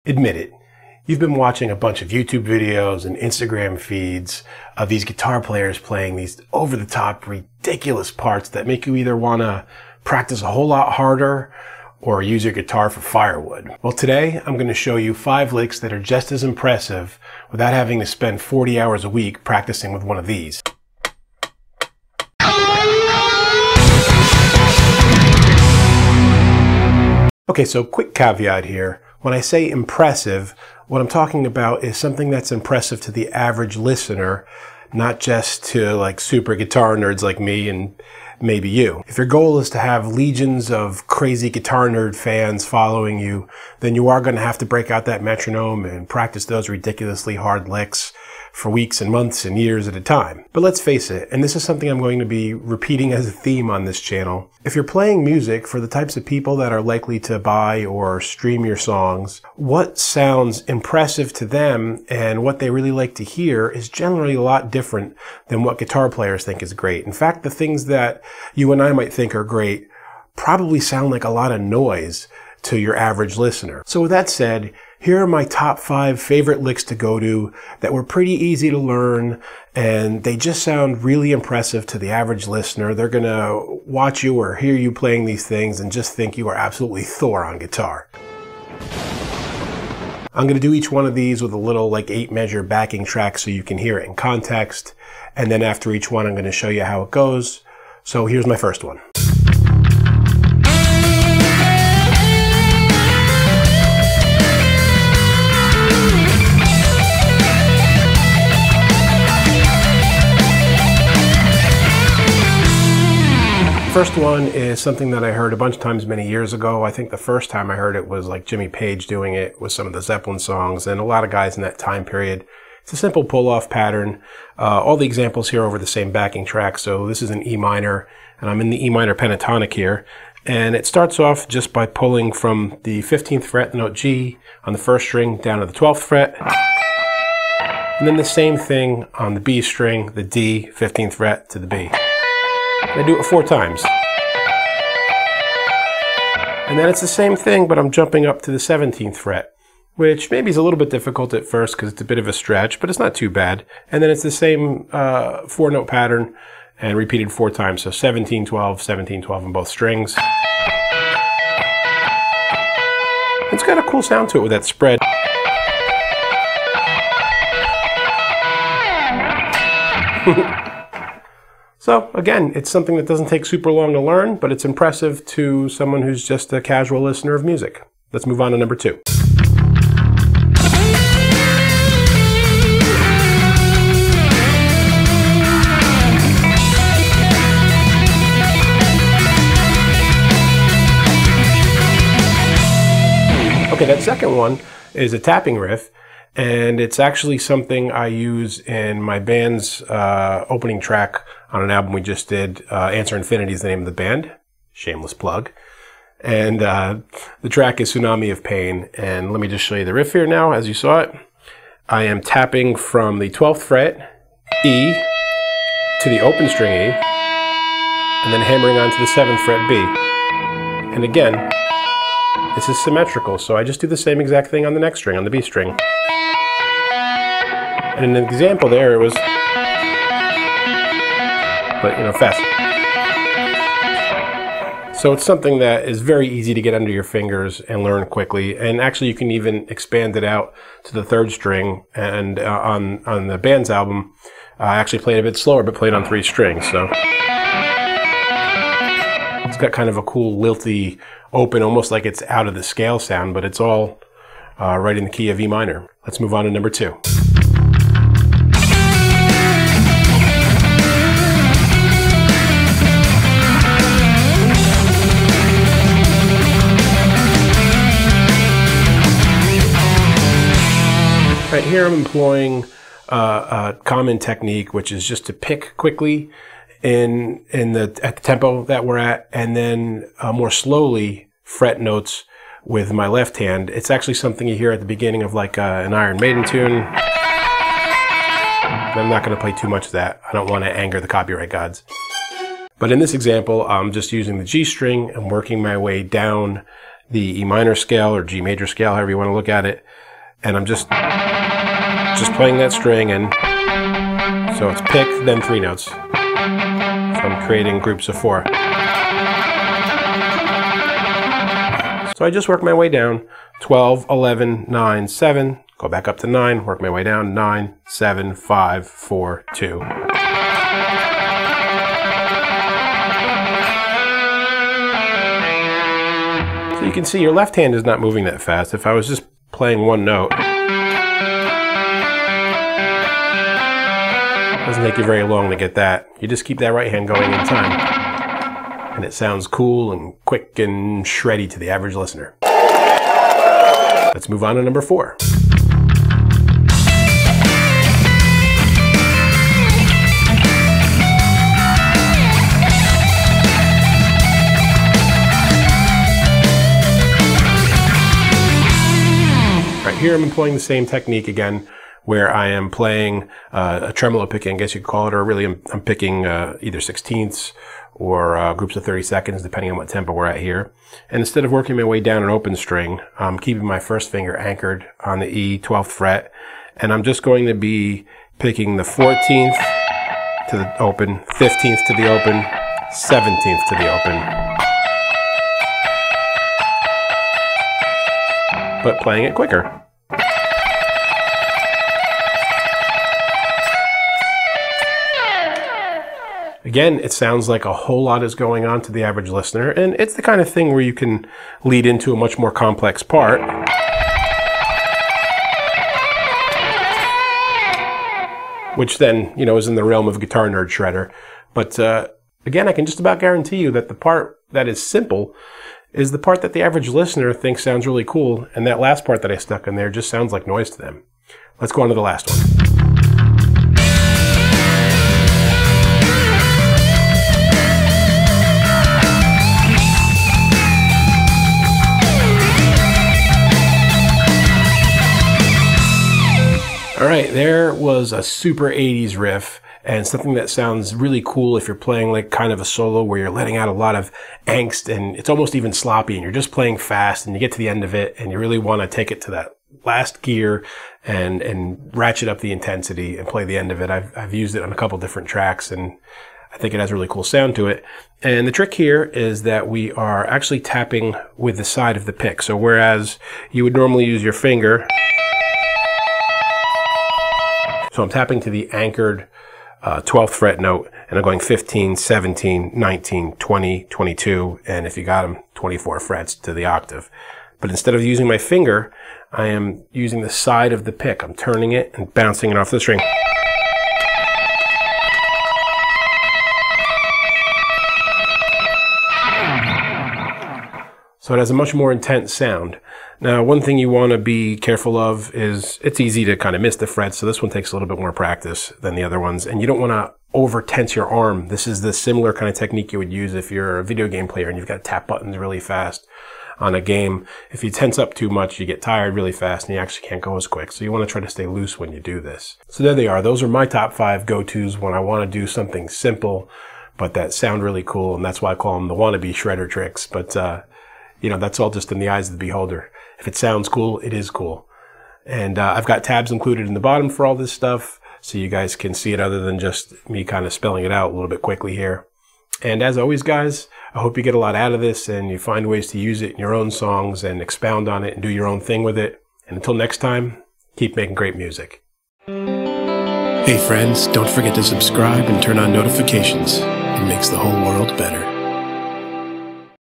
Admit it, you've been watching a bunch of YouTube videos and Instagram feeds of these guitar players playing these over-the-top, ridiculous parts that make you either want to practice a whole lot harder or use your guitar for firewood. Well, today I'm going to show you 5 licks that are just as impressive without having to spend 40 hours a week practicing with one of these. Okay, so quick caveat here. When I say impressive, what I'm talking about is something that's impressive to the average listener, not just to like super guitar nerds like me and maybe you. If your goal is to have legions of crazy guitar nerd fans following you, then you are going to have to break out that metronome and practice those ridiculously hard licks for weeks and months and years at a time. But let's face it, and this is something I'm going to be repeating as a theme on this channel, if you're playing music for the types of people that are likely to buy or stream your songs, what sounds impressive to them and what they really like to hear is generally a lot different than what guitar players think is great. In fact, the things that you and I might think are great probably sound like a lot of noise to your average listener. So with that said, here are my top 5 favorite licks to go to that were pretty easy to learn, and they just sound really impressive to the average listener. They're gonna watch you or hear you playing these things and just think you are absolutely Thor on guitar. I'm gonna do each one of these with a little like 8-measure backing track so you can hear it in context, and then after each one I'm gonna show you how it goes. So here's my first one. First one is something that I heard a bunch of times many years ago. I think the first time I heard it was like Jimmy Page doing it with some of the Zeppelin songs and a lot of guys in that time period. It's a simple pull-off pattern. All the examples here over the same backing track. So this is an E minor, and I'm in the E minor pentatonic here. And it starts off just by pulling from the 15th fret, the note G, on the first string down to the 12th fret. And then the same thing on the B string, the D, 15th fret to the B. I do it 4 times. And then it's the same thing, but I'm jumping up to the 17th fret, which maybe is a little bit difficult at first because it's a bit of a stretch, but it's not too bad. And then it's the same 4-note pattern and repeated 4 times. So 17, 12, 17, 12 on both strings. It's got a cool sound to it with that spread. So again, it's something that doesn't take super long to learn, but it's impressive to someone who's just a casual listener of music. Let's move on to number 2. Okay, that second one is a tapping riff. And it's actually something I use in my band's opening track on an album we just did. Answer Infinity is the name of the band. Shameless plug. And the track is Tsunami of Pain. And let me just show you the riff here now, as you saw it. I am tapping from the 12th fret, E, to the open string E, and then hammering onto the 7th fret B. And again, this is symmetrical, so I just do the same exact thing on the next string, on the B string. And in an example there, it was, but you know, fast. So it's something that is very easy to get under your fingers and learn quickly. And actually, you can even expand it out to the 3rd string. And on the band's album, I actually played a bit slower, but played on 3 strings. So it's got kind of a cool lilty, open, almost like it's out of the scale sound, but it's all right in the key of E minor. Let's move on to number 2. Right here I'm employing a common technique, which is just to pick quickly at the tempo that we're at, and then more slowly fret notes with my left hand. It's actually something you hear at the beginning of like an Iron Maiden tune. I'm not going to play too much of that. I don't want to anger the copyright gods. But in this example, I'm just using the G string and working my way down the E minor scale or G major scale, however you want to look at it. And I'm just playing that string, and so it's pick, then 3 notes. So I'm creating groups of 4. So I just work my way down, 12, 11, 9, 7, go back up to 9, work my way down, 9, 7, 5, 4, 2. So you can see your left hand is not moving that fast. If I was just playing one note, it doesn't take you very long to get that. You just keep that right hand going in time, and it sounds cool and quick and shreddy to the average listener. Let's move on to number 4. Right here I'm employing the same technique again, where I am playing a tremolo picking, I guess you could call it, or really I'm picking either 16ths or groups of 32nds, depending on what tempo we're at here. And instead of working my way down an open string, I'm keeping my first finger anchored on the E 12th fret, and I'm just going to be picking the 14th to the open, 15th to the open, 17th to the open, but playing it quicker. Again, it sounds like a whole lot is going on to the average listener, and it's the kind of thing where you can lead into a much more complex part. Which then, you know, is in the realm of guitar nerd shredder. But again, I can just about guarantee you that the part that is simple is the part that the average listener thinks sounds really cool, and that last part that I stuck in there just sounds like noise to them. Let's go on to the last one. All right, there was a super 80s riff, and something that sounds really cool if you're playing like kind of a solo where you're letting out a lot of angst, and it's almost even sloppy, and you're just playing fast, and you get to the end of it, and you really want to take it to that last gear and ratchet up the intensity and play the end of it. I've used it on a couple different tracks, and I think it has a really cool sound to it. And the trick here is that we are actually tapping with the side of the pick. So whereas you would normally use your finger, so I'm tapping to the anchored 12th fret note, and I'm going 15, 17, 19, 20, 22, and if you got them, 24 frets to the octave. But instead of using my finger, I am using the side of the pick. I'm turning it and bouncing it off the string. So it has a much more intense sound. Now, one thing you want to be careful of is it's easy to kind of miss the frets, so this one takes a little bit more practice than the other ones, and you don't want to over tense your arm. This is the similar kind of technique you would use if you're a video game player and you've got to tap buttons really fast on a game. If you tense up too much, you get tired really fast and you actually can't go as quick. So you want to try to stay loose when you do this. So there they are. Those are my top 5 go-tos when I want to do something simple, but that sound really cool, and that's why I call them the wannabe shredder tricks. But you know, that's all just in the eyes of the beholder. If it sounds cool, it is cool. And I've got tabs included in the bottom for all this stuff, so you guys can see it other than just me kind of spelling it out a little bit quickly here. And as always, guys, I hope you get a lot out of this and you find ways to use it in your own songs and expound on it and do your own thing with it. And until next time, keep making great music. Hey friends, don't forget to subscribe and turn on notifications. It makes the whole world better.